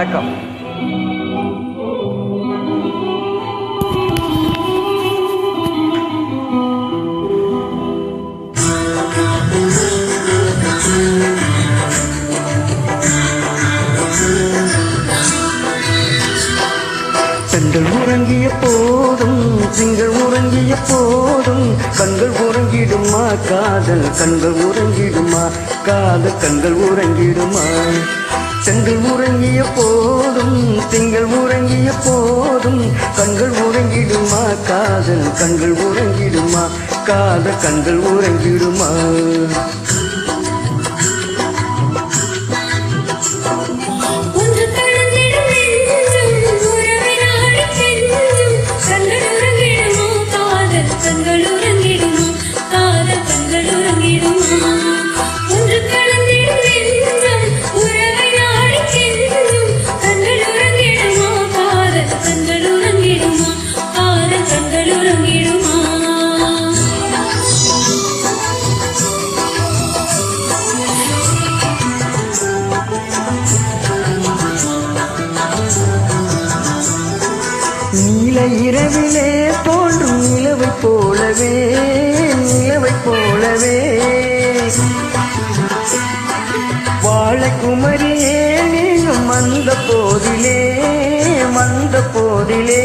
வணக்கம். பெண்கள் உறங்கிய போதும் திங்கள் உறங்கிய போதும் கண்கள் உறங்கிடுமா காதல் கண்கள் உறங்கிடுமா காதல் கண்கள் உறங்கிடுமா. பெண்கள் உறங்கிய போதும் திங்கள் உறங்கிய போதும் கண்கள் உறங்கிடுமா காதல் கண்கள் உறங்கிடுமா காதல் கண்கள் உறங்கிடுமா. நீல இரவிலே தோன்றும் நிலவை போலவே நிலவை போலவே வாழைக்குமரியே நீயும் வந்த போதிலே வந்த போதிலே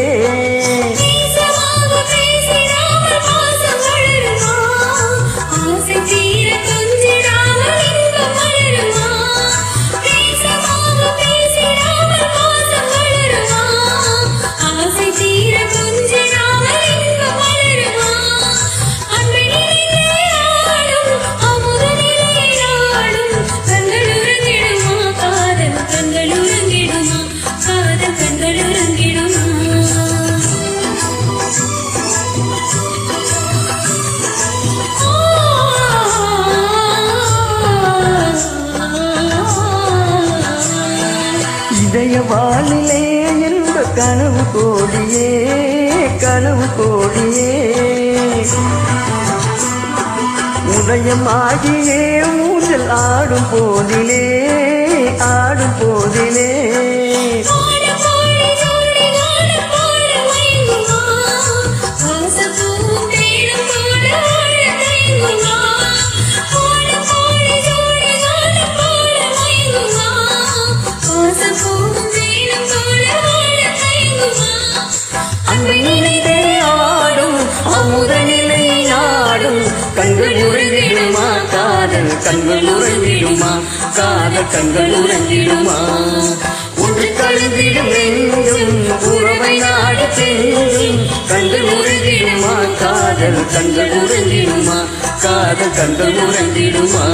வானிலே என்ற கனவு கோடியே கனவு கோடியே உதயமாகியே ஊஞ்சல் ஆடும் போதிலே ஆடும் போதிலே கண்கள் உறங்கிடுமா காதல் கண்கள் உறங்கிடுமா காதல் கண்கள் உறங்கிடுமா. ஒன்று கலந்திடும் நெஞ்சும் உறவை நாடு செஞ்சும் கண்கள் உறங்கிடுமா காதல் கண்கள் உறங்கிடுமா காதல் கண்கள் உறங்கிடுமா.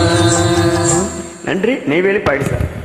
நன்றி. நெய்வேலி பாடி சார்.